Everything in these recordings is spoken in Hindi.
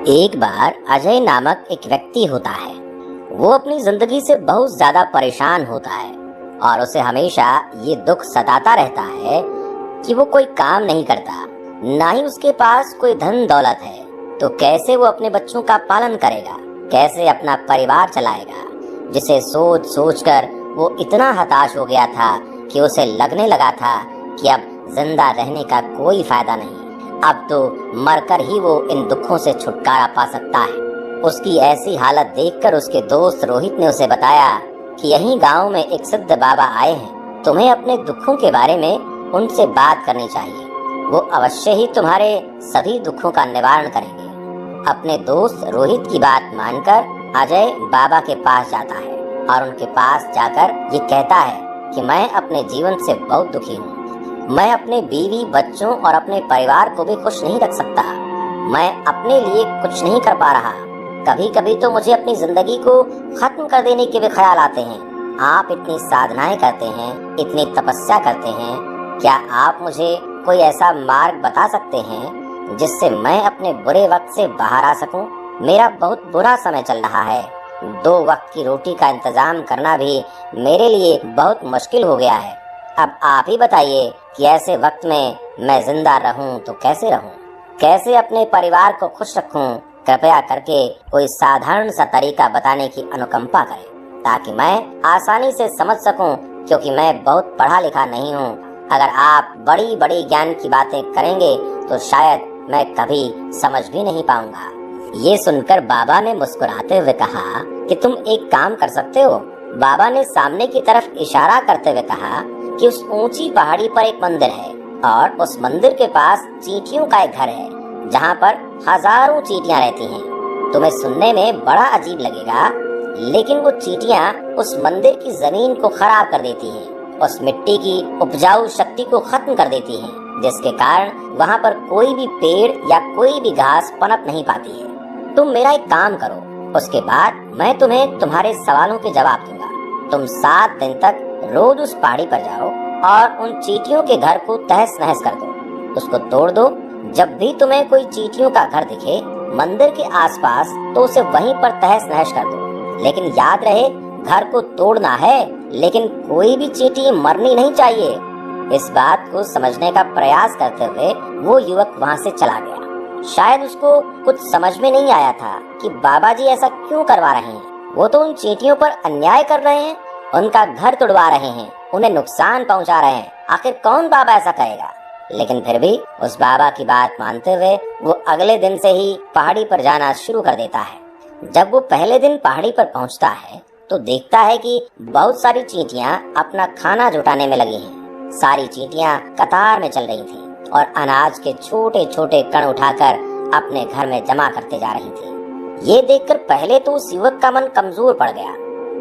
एक बार अजय नामक एक व्यक्ति होता है। वो अपनी जिंदगी से बहुत ज्यादा परेशान होता है और उसे हमेशा ये दुख सताता रहता है कि वो कोई काम नहीं करता, ना ही उसके पास कोई धन दौलत है। तो कैसे वो अपने बच्चों का पालन करेगा, कैसे अपना परिवार चलाएगा, जिसे सोच सोच कर वो इतना हताश हो गया था कि उसे लगने लगा था कि अब जिंदा रहने का कोई फायदा नहीं, अब तो मरकर ही वो इन दुखों से छुटकारा पा सकता है। उसकी ऐसी हालत देखकर उसके दोस्त रोहित ने उसे बताया कि यहीं गांव में एक सिद्ध बाबा आए हैं, तुम्हें अपने दुखों के बारे में उनसे बात करनी चाहिए, वो अवश्य ही तुम्हारे सभी दुखों का निवारण करेंगे। अपने दोस्त रोहित की बात मानकर अजय बाबा के पास जाता है और उनके पास जाकर ये कहता है कि मैं अपने जीवन से बहुत दुखी हूँ, मैं अपने बीवी बच्चों और अपने परिवार को भी खुश नहीं रख सकता, मैं अपने लिए कुछ नहीं कर पा रहा। कभी कभी तो मुझे अपनी जिंदगी को खत्म कर देने के भी ख्याल आते हैं। आप इतनी साधनाएं करते हैं, इतनी तपस्या करते हैं, क्या आप मुझे कोई ऐसा मार्ग बता सकते हैं जिससे मैं अपने बुरे वक्त से बाहर आ सकूं? मेरा बहुत बुरा समय चल रहा है, 2 वक्त की रोटी का इंतजाम करना भी मेरे लिए बहुत मुश्किल हो गया है। अब आप ही बताइए कि ऐसे वक्त में मैं जिंदा रहूं तो कैसे रहूं, कैसे अपने परिवार को खुश रखूं? कृपया करके कोई साधारण सा तरीका बताने की अनुकंपा करें ताकि मैं आसानी से समझ सकूं, क्योंकि मैं बहुत पढ़ा लिखा नहीं हूं। अगर आप बड़ी बड़ी ज्ञान की बातें करेंगे तो शायद मैं कभी समझ भी नहीं पाऊंगा। ये सुनकर बाबा ने मुस्कुराते हुए कहा कि तुम एक काम कर सकते हो। बाबा ने सामने की तरफ इशारा करते हुए कहा कि उस ऊंची पहाड़ी पर एक मंदिर है और उस मंदिर के पास चींटियों का एक घर है जहाँ पर हजारों चींटियां रहती हैं। तुम्हें सुनने में बड़ा अजीब लगेगा, लेकिन वो चींटियां उस मंदिर की जमीन को खराब कर देती हैं, उस मिट्टी की उपजाऊ शक्ति को खत्म कर देती हैं, जिसके कारण वहाँ पर कोई भी पेड़ या कोई भी घास पनप नहीं पाती है। तुम मेरा एक काम करो, उसके बाद मैं तुम्हें तुम्हारे सवालों के जवाब दूंगा। तुम 7 दिन तक रोज उस पहाड़ी पर जाओ और उन चींटियों के घर को तहस नहस कर दो, उसको तोड़ दो। जब भी तुम्हें कोई चींटियों का घर दिखे मंदिर के आसपास तो उसे वहीं पर तहस नहस कर दो, लेकिन याद रहे घर को तोड़ना है, लेकिन कोई भी चींटी मरनी नहीं चाहिए। इस बात को समझने का प्रयास करते हुए वो युवक वहाँ से चला गया। शायद उसको कुछ समझ में नहीं आया था कि बाबा जी ऐसा क्यों करवा रहे हैं। वो तो उन चींटियों पर अन्याय कर रहे हैं, उनका घर तोड़वा रहे हैं, उन्हें नुकसान पहुंचा रहे हैं। आखिर कौन बाबा ऐसा करेगा? लेकिन फिर भी उस बाबा की बात मानते हुए वो अगले दिन से ही पहाड़ी पर जाना शुरू कर देता है। जब वो पहले दिन पहाड़ी पर पहुंचता है तो देखता है कि बहुत सारी चींटियां अपना खाना जुटाने में लगी हैं। सारी चींटियां कतार में चल रही थीं और अनाज के छोटे छोटे कण उठाकर अपने घर में जमा करते जा रही थी। ये देखकर पहले तो उस युवक का मन कमजोर पड़ गया।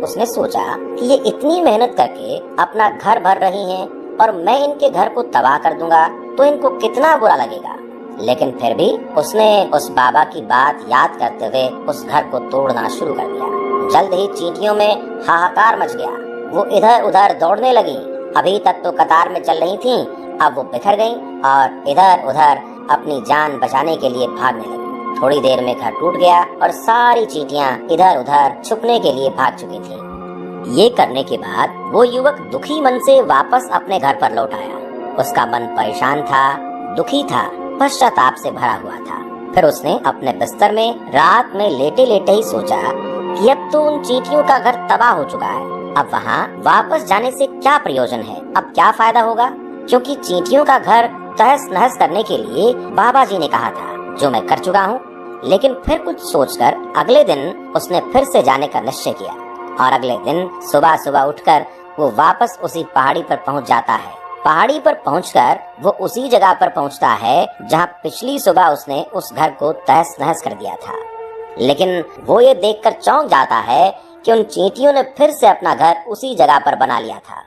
उसने सोचा कि ये इतनी मेहनत करके अपना घर भर रही हैं और मैं इनके घर को तबाह कर दूंगा तो इनको कितना बुरा लगेगा। लेकिन फिर भी उसने उस बाबा की बात याद करते हुए उस घर को तोड़ना शुरू कर दिया। जल्द ही चींटियों में हाहाकार मच गया। वो इधर उधर दौड़ने लगी। अभी तक तो कतार में चल रही थीं, अब वो बिखर गईं और इधर उधर अपनी जान बचाने के लिए भागने लगी। थोड़ी देर में घर टूट गया और सारी चींटियां इधर उधर छुपने के लिए भाग चुकी थीं। ये करने के बाद वो युवक दुखी मन से वापस अपने घर पर लौट आया। उसका मन परेशान था, दुखी था, पश्चाताप से भरा हुआ था। फिर उसने अपने बिस्तर में रात में लेटे लेटे ही सोचा कि अब तो उन चींटियों का घर तबाह हो चुका है, अब वहाँ वापस जाने से क्या प्रयोजन है, अब क्या फायदा होगा, क्योंकि चींटियों का घर तहस नहस करने के लिए बाबा जी ने कहा था, जो मैं कर चुका हूँ। लेकिन फिर कुछ सोचकर अगले दिन उसने फिर से जाने का निश्चय किया और अगले दिन सुबह सुबह उठकर वो वापस उसी पहाड़ी पर पहुंच जाता है। पहाड़ी पर पहुंचकर वो उसी जगह पर पहुंचता है जहां पिछली सुबह उसने उस घर को तहस नहस कर दिया था। लेकिन वो ये देखकर चौंक जाता है कि उन चींटियों ने फिर से अपना घर उसी जगह पर बना लिया था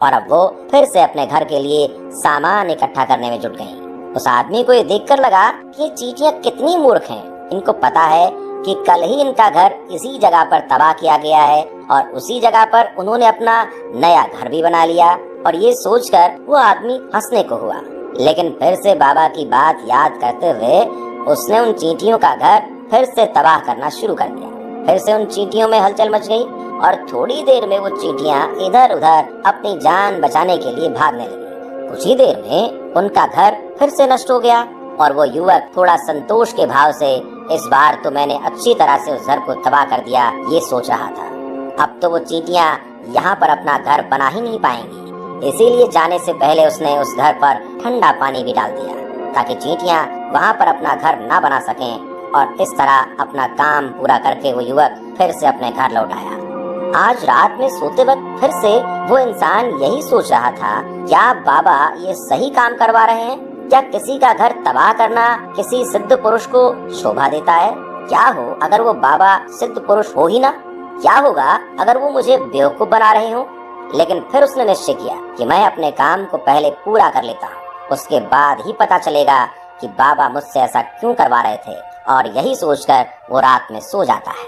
और अब वो फिर से अपने घर के लिए सामान इकट्ठा करने में जुट गईं। उस आदमी को ये देखकर लगा कि ये चींटियां कितनी मूर्ख हैं। इनको पता है कि कल ही इनका घर इसी जगह पर तबाह किया गया है और उसी जगह पर उन्होंने अपना नया घर भी बना लिया। और ये सोचकर वो आदमी हंसने को हुआ। लेकिन फिर से बाबा की बात याद करते हुए उसने उन चींटियों का घर फिर से तबाह करना शुरू कर दिया। फिर से उन चींटियों में हलचल मच गई और थोड़ी देर में वो चींटियां इधर उधर अपनी जान बचाने के लिए भागने लगी। कुछ ही देर में उनका घर फिर से नष्ट हो गया और वो युवक थोड़ा संतोष के भाव से, इस बार तो मैंने अच्छी तरह से उस घर को तबाह कर दिया, ये सोच रहा था। अब तो वो चींटियां यहाँ पर अपना घर बना ही नहीं पाएंगी। इसीलिए जाने से पहले उसने उस घर पर ठंडा पानी भी डाल दिया ताकि चींटियां वहाँ पर अपना घर ना बना सकें, और इस तरह अपना काम पूरा करके वो युवक फिर से अपने घर लौट आया। आज रात में सोते वक्त फिर से वो इंसान यही सोच रहा था, क्या बाबा ये सही काम करवा रहे हैं? क्या किसी का घर तबाह करना किसी सिद्ध पुरुष को शोभा देता है? क्या हो अगर वो बाबा सिद्ध पुरुष हो ही ना? क्या होगा अगर वो मुझे बेवकूफ बना रहे हो? लेकिन फिर उसने निश्चय किया कि मैं अपने काम को पहले पूरा कर लेता हूँ, उसके बाद ही पता चलेगा कि बाबा मुझसे ऐसा क्यों करवा रहे थे। और यही सोचकर वो रात में सो जाता है।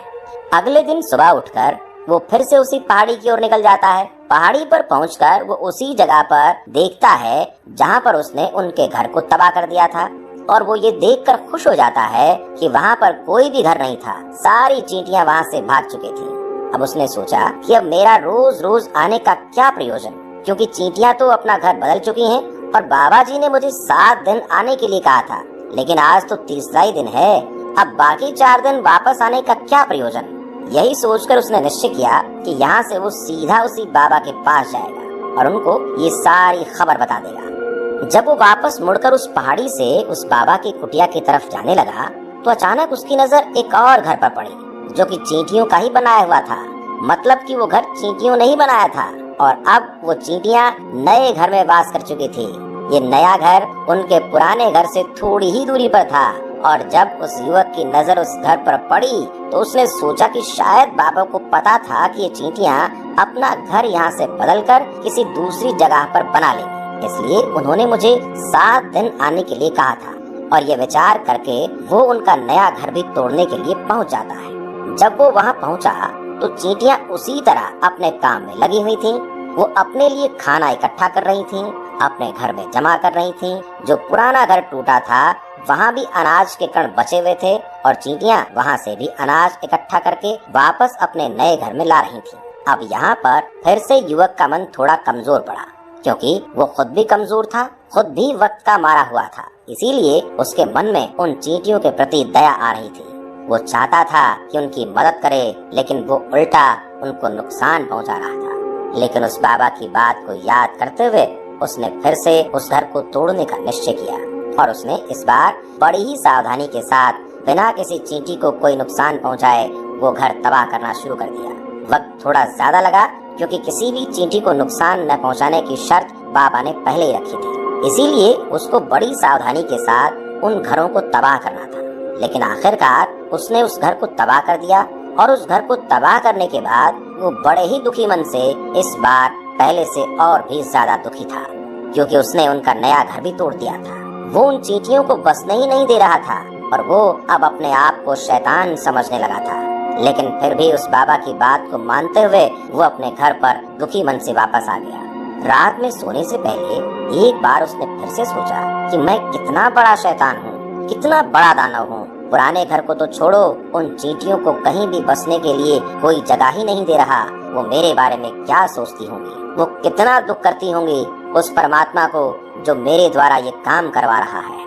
अगले दिन सुबह उठकर वो फिर से उसी पहाड़ी की ओर निकल जाता है। पहाड़ी पर पहुंचकर वो उसी जगह पर देखता है जहां पर उसने उनके घर को तबाह कर दिया था, और वो ये देखकर खुश हो जाता है कि वहां पर कोई भी घर नहीं था। सारी चींटियां वहां से भाग चुकी थी। अब उसने सोचा कि अब मेरा रोज रोज आने का क्या प्रयोजन, क्योंकि चींटियां तो अपना घर बदल चुकी हैं और बाबा जी ने मुझे 7 दिन आने के लिए कहा था, लेकिन आज तो तीसरा ही दिन है। अब बाकी 4 दिन वापस आने का क्या प्रयोजन? यही सोचकर उसने निश्चय किया कि यहाँ से वो सीधा उसी बाबा के पास जाएगा और उनको ये सारी खबर बता देगा। जब वो वापस मुड़कर उस पहाड़ी से उस बाबा की कुटिया की तरफ जाने लगा तो अचानक उसकी नजर एक और घर पर पड़ी जो कि चींटियों का ही बनाया हुआ था। मतलब कि वो घर चींटियों ने ही बनाया था और अब वो चींटियां नए घर में वास कर चुकी थी। ये नया घर उनके पुराने घर से थोड़ी ही दूरी पर था, और जब उस युवक की नजर उस घर पर पड़ी तो उसने सोचा कि शायद बाबा को पता था कि ये चींटियां अपना घर यहाँ से बदलकर किसी दूसरी जगह पर बना लेंगी, इसलिए उन्होंने मुझे 7 दिन आने के लिए कहा था। और ये विचार करके वो उनका नया घर भी तोड़ने के लिए पहुँच जाता है। जब वो वहाँ पहुँचा तो चींटियां उसी तरह अपने काम में लगी हुई थीं। वो अपने लिए खाना इकट्ठा कर रही थीं, अपने घर में जमा कर रही थीं। जो पुराना घर टूटा था वहाँ भी अनाज के कण बचे हुए थे और चींटियां वहाँ से भी अनाज इकट्ठा करके वापस अपने नए घर में ला रही थीं। अब यहाँ पर फिर से युवक का मन थोड़ा कमजोर पड़ा, क्योंकि वो खुद भी कमजोर था, खुद भी वक्त का मारा हुआ था। इसीलिए उसके मन में उन चींटियों के प्रति दया आ रही थी। वो चाहता था कि उनकी मदद करे, लेकिन वो उल्टा उनको नुकसान पहुंचा रहा था। लेकिन उस बाबा की बात को याद करते हुए उसने फिर से उस घर को तोड़ने का निश्चय किया और उसने इस बार बड़ी ही सावधानी के साथ बिना किसी चींटी को कोई नुकसान पहुंचाए वो घर तबाह करना शुरू कर दिया। वक्त थोड़ा ज्यादा लगा क्योंकि किसी भी चींटी को नुकसान न पहुंचाने की शर्त बाबा ने पहले ही रखी थी। इसीलिए उसको बड़ी सावधानी के साथ उन घरों को तबाह करना था। लेकिन आखिरकार उसने उस घर को तबाह कर दिया और उस घर को तबाह करने के बाद वो बड़े ही दुखी मन से इस बार पहले से और भी ज्यादा दुखी था, क्योंकि उसने उनका नया घर भी तोड़ दिया था। वो उन चींटियों को बसने ही नहीं दे रहा था और वो अब अपने आप को शैतान समझने लगा था। लेकिन फिर भी उस बाबा की बात को मानते हुए वो अपने घर पर दुखी मन से वापस आ गया। रात में सोने से पहले एक बार उसने फिर से सोचा कि मैं कितना बड़ा शैतान हूँ, कितना बड़ा दानव हूँ। पुराने घर को तो छोड़ो, उन चींटियों को कहीं भी बसने के लिए कोई जगह ही नहीं दे रहा। वो मेरे बारे में क्या सोचती होंगी, वो कितना दुख करती होंगी उस परमात्मा को जो मेरे द्वारा ये काम करवा रहा है।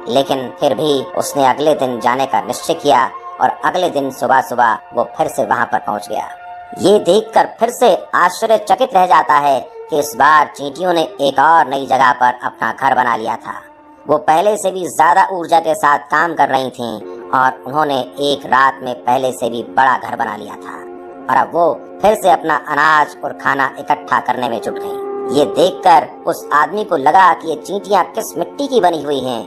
लेकिन फिर भी उसने अगले दिन जाने का निश्चय किया और अगले दिन सुबह सुबह वो फिर से वहाँ पर पहुँच गया। ये देखकर फिर से आश्चर्यचकित रह जाता है कि इस बार चींटियों ने एक और नई जगह पर अपना घर बना लिया था। वो पहले से भी ज्यादा ऊर्जा के साथ काम कर रही थीं और उन्होंने एक रात में पहले से भी बड़ा घर बना लिया था और अब वो फिर से अपना अनाज और खाना इकट्ठा करने में जुट गई। ये देखकर उस आदमी को लगा कि ये चींटियां किस मिट्टी की बनी हुई हैं।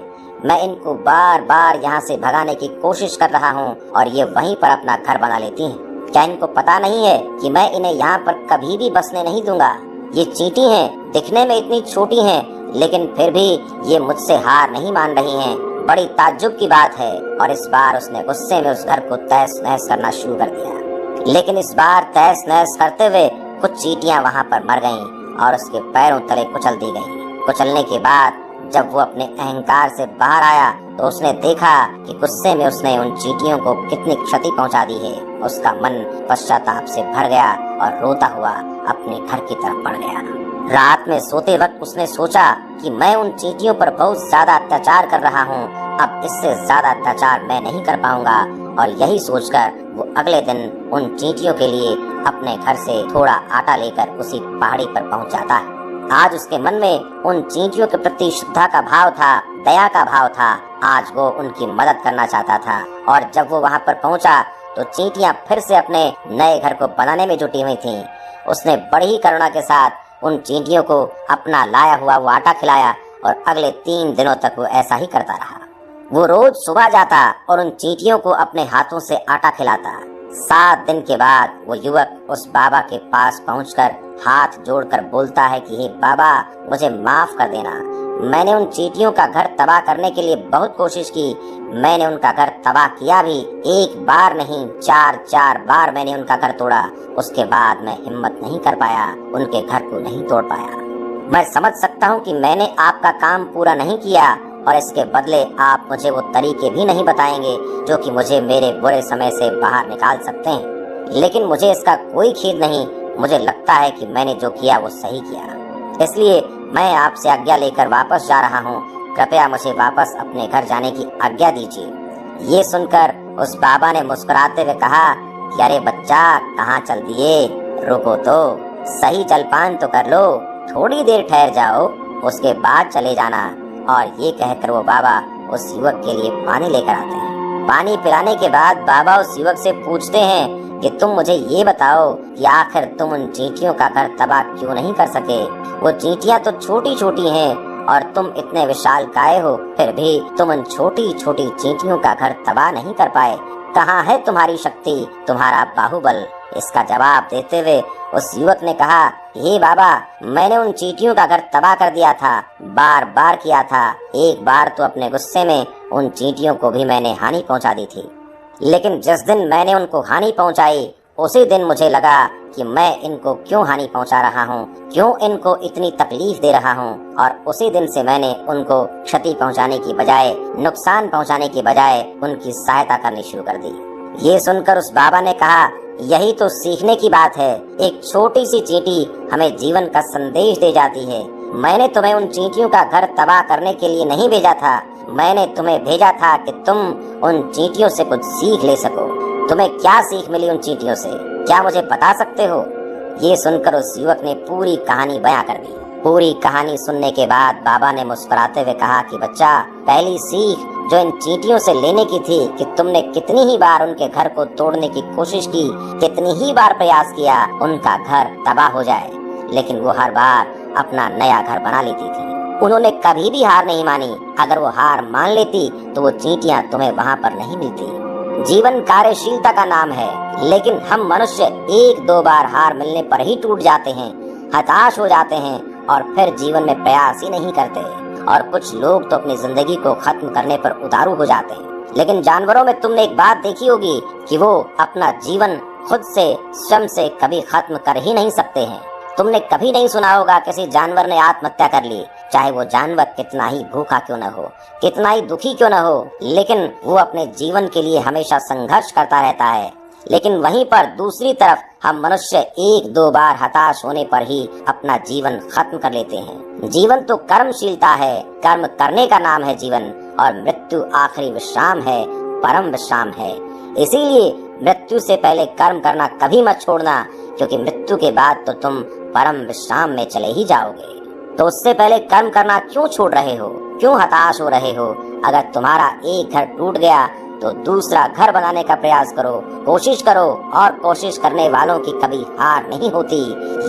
मैं इनको बार बार यहाँ से भगाने की कोशिश कर रहा हूँ और ये वहीं पर अपना घर बना लेती हैं। क्या इनको पता नहीं है कि मैं इन्हें यहाँ पर कभी भी बसने नहीं दूंगा? ये चींटी हैं, दिखने में इतनी छोटी हैं, लेकिन फिर भी ये मुझसे हार नहीं मान रही हैं। बड़ी ताज्जुब की बात है। और इस बार उसने गुस्से में उस घर को तहस नहस करना शुरू कर दिया। लेकिन इस बार तहस नहस करते हुए कुछ चींटियां वहां पर मर गईं और उसके पैरों तले कुचल दी गईं। कुचलने के बाद जब वो अपने अहंकार से बाहर आया तो उसने देखा कि गुस्से में उसने उन चींटियों को कितनी क्षति पहुंचा दी है। उसका मन पश्चाताप से भर गया और रोता हुआ अपने घर की तरफ बढ़ गया। रात में सोते वक्त उसने सोचा कि मैं उन चींटियों पर बहुत ज्यादा अत्याचार कर रहा हूँ, अब इससे ज्यादा अत्याचार मैं नहीं कर पाऊंगा। और यही सोचकर वो अगले दिन उन चींटियों के लिए अपने घर से थोड़ा आटा लेकर उसी पहाड़ी पर पहुंच जाता है। आज उसके मन में उन चींटियों के प्रति श्रद्धा का भाव था, दया का भाव था। आज वो उनकी मदद करना चाहता था। और जब वो वहाँ पर पहुँचा तो चींटियाँ फिर से अपने नए घर को बनाने में जुटी हुई थीं। उसने बड़ी करुणा के साथ उन चींटियों को अपना लाया हुआ वो आटा खिलाया और अगले 3 दिनों तक वो ऐसा ही करता रहा। वो रोज सुबह जाता और उन चींटियों को अपने हाथों से आटा खिलाता। 7 दिन के बाद वो युवक उस बाबा के पास पहुंचकर हाथ जोड़कर बोलता है कि हे बाबा, मुझे माफ कर देना। मैंने उन चींटियों का घर तबाह करने के लिए बहुत कोशिश की। मैंने उनका घर तबाह किया भी, 1 बार नहीं 4 बार मैंने उनका घर तोड़ा। उसके बाद मैं हिम्मत नहीं कर पाया, उनके घर को नहीं तोड़ पाया। मैं समझ सकता हूँ कि मैंने आपका काम पूरा नहीं किया और इसके बदले आप मुझे वो तरीके भी नहीं बताएंगे जो कि मुझे मेरे बुरे समय से बाहर निकाल सकते हैं। लेकिन मुझे इसका कोई खेद नहीं। मुझे लगता है कि मैंने जो किया वो सही किया। इसलिए मैं आपसे आज्ञा लेकर वापस जा रहा हूँ। कृपया मुझे वापस अपने घर जाने की आज्ञा दीजिए। ये सुनकर उस बाबा ने मुस्कुराते हुए कहा कि अरे बच्चा, कहाँ चल दिए? रुको तो सही, जलपान तो कर लो, थोड़ी देर ठहर जाओ, उसके बाद चले जाना। और ये कहकर वो बाबा उस युवक के लिए पानी लेकर आते हैं। पानी पिलाने के बाद बाबा उस युवक से पूछते हैं कि तुम मुझे ये बताओ कि आखिर तुम उन चींटियों का घर तबाह क्यों नहीं कर सके? वो चींटियां तो छोटी छोटी हैं और तुम इतने विशाल काय हो, फिर भी तुम उन छोटी छोटी चींटियों का घर तबाह नहीं कर पाए। कहाँ है तुम्हारी शक्ति, तुम्हारा बाहुबल? इसका जवाब देते हुए उस युवक ने कहा, हे बाबा, मैंने उन चींटियों का घर तबाह कर दिया था, बार बार किया था। एक बार तो अपने गुस्से में उन चींटियों को भी मैंने हानि पहुंचा दी थी। लेकिन जिस दिन मैंने उनको हानि पहुंचाई, उसी दिन मुझे लगा कि मैं इनको क्यों हानि पहुंचा रहा हूं, क्यों इनको इतनी तकलीफ दे रहा हूं। और उसी दिन से मैंने उनको क्षति पहुंचाने की बजाय, नुकसान पहुंचाने की बजाय उनकी सहायता करनी शुरू कर दी। ये सुनकर उस बाबा ने कहा, यही तो सीखने की बात है। एक छोटी सी चींटी हमें जीवन का संदेश दे जाती है। मैंने तुम्हें उन चींटियों का घर तबाह करने के लिए नहीं भेजा था। मैंने तुम्हें भेजा था कि तुम उन चींटियों से कुछ सीख ले सको। तुम्हें क्या सीख मिली उन चींटियों से, क्या मुझे बता सकते हो? ये सुनकर उस युवक ने पूरी कहानी बयां कर दी। पूरी कहानी सुनने के बाद बाबा ने मुस्कुराते हुए कहा कि बच्चा, पहली सीख जो इन चींटियों से लेने की थी कि तुमने कितनी ही बार उनके घर को तोड़ने की कोशिश की, कितनी ही बार प्रयास किया उनका घर तबाह हो जाए, लेकिन वो हर बार अपना नया घर बना लेती थी। उन्होंने कभी भी हार नहीं मानी। अगर वो हार मान लेती तो वो चींटियां तुम्हें वहाँ पर नहीं मिलती। जीवन कार्यशीलता का नाम है, लेकिन हम मनुष्य 1-2 बार हार मिलने पर ही टूट जाते हैं, हताश हो जाते हैं और फिर जीवन में प्रयास ही नहीं करते। और कुछ लोग तो अपनी जिंदगी को खत्म करने पर उतारू हो जाते हैं। लेकिन जानवरों में तुमने एक बात देखी होगी कि वो अपना जीवन खुद से, स्वयं से कभी खत्म कर ही नहीं सकते हैं। तुमने कभी नहीं सुना होगा किसी जानवर ने आत्महत्या कर ली, चाहे वो जानवर कितना ही भूखा क्यों न हो, कितना ही दुखी क्यों न हो, लेकिन वो अपने जीवन के लिए हमेशा संघर्ष करता रहता है। लेकिन वहीं पर दूसरी तरफ हम मनुष्य 1-2 बार हताश होने पर ही अपना जीवन खत्म कर लेते हैं। जीवन तो कर्मशीलता है, कर्म करने का नाम है जीवन, और मृत्यु आखिरी विश्राम है, परम विश्राम है। इसीलिए मृत्यु से पहले कर्म करना कभी मत छोड़ना, क्योंकि मृत्यु के बाद तो तुम परम विश्राम में चले ही जाओगे। तो उससे पहले कर्म करना क्यों छोड़ रहे हो, क्यों हताश हो रहे हो? अगर तुम्हारा एक घर टूट गया तो दूसरा घर बनाने का प्रयास करो, कोशिश करो, और कोशिश करने वालों की कभी हार नहीं होती।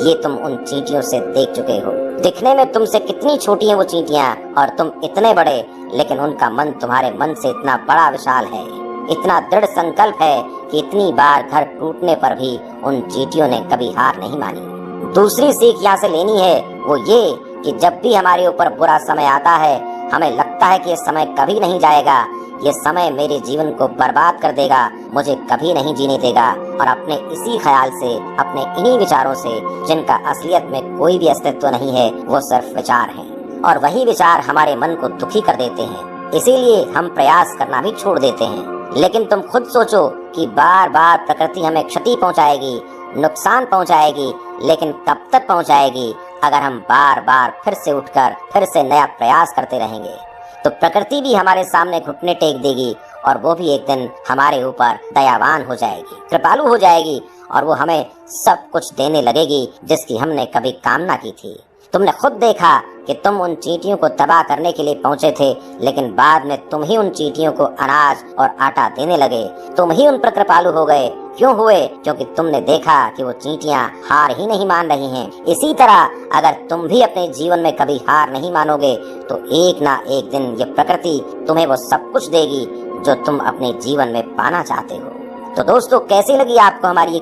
ये तुम उन चींटियों से देख चुके हो। दिखने में तुमसे कितनी छोटी हैं वो चींटियां और तुम इतने बड़े, लेकिन उनका मन तुम्हारे मन से इतना बड़ा विशाल है, इतना दृढ़ संकल्प है कि इतनी बार घर टूटने पर भी उन चींटियों ने कभी हार नहीं मानी। दूसरी सीख यहाँ से लेनी है वो ये कि जब भी हमारे ऊपर बुरा समय आता है, हमें लगता है कि ये समय कभी नहीं जाएगा, ये समय मेरे जीवन को बर्बाद कर देगा, मुझे कभी नहीं जीने देगा। और अपने इसी ख्याल से, अपने इन्हीं विचारों से, जिनका असलियत में कोई भी अस्तित्व नहीं है, वो सिर्फ विचार हैं, और वही विचार हमारे मन को दुखी कर देते हैं। इसीलिए हम प्रयास करना भी छोड़ देते हैं। लेकिन तुम खुद सोचो कि बार बार प्रकृति हमें क्षति पहुंचाएगी, नुकसान पहुंचाएगी, लेकिन कब तक पहुंचाएगी? अगर हम बार बार फिर से उठकर फिर से नया प्रयास करते रहेंगे तो प्रकृति भी हमारे सामने घुटने टेक देगी और वो भी एक दिन हमारे ऊपर दयावान हो जाएगी, कृपालु हो जाएगी और वो हमें सब कुछ देने लगेगी जिसकी हमने कभी कामना की थी। तुमने खुद देखा कि तुम उन चींटियों को तबाह करने के लिए पहुंचे थे, लेकिन बाद में तुम ही उन चींटियों को अनाज और आटा देने लगे। तुम ही उन पर कृपालु हो गए। क्यों हुए? क्योंकि तुमने देखा कि वो चींटियां हार ही नहीं मान रही हैं। इसी तरह अगर तुम भी अपने जीवन में कभी हार नहीं मानोगे तो एक ना एक दिन ये प्रकृति तुम्हें वो सब कुछ देगी जो तुम अपने जीवन में पाना चाहते हो। तो दोस्तों, कैसी लगी आपको हमारी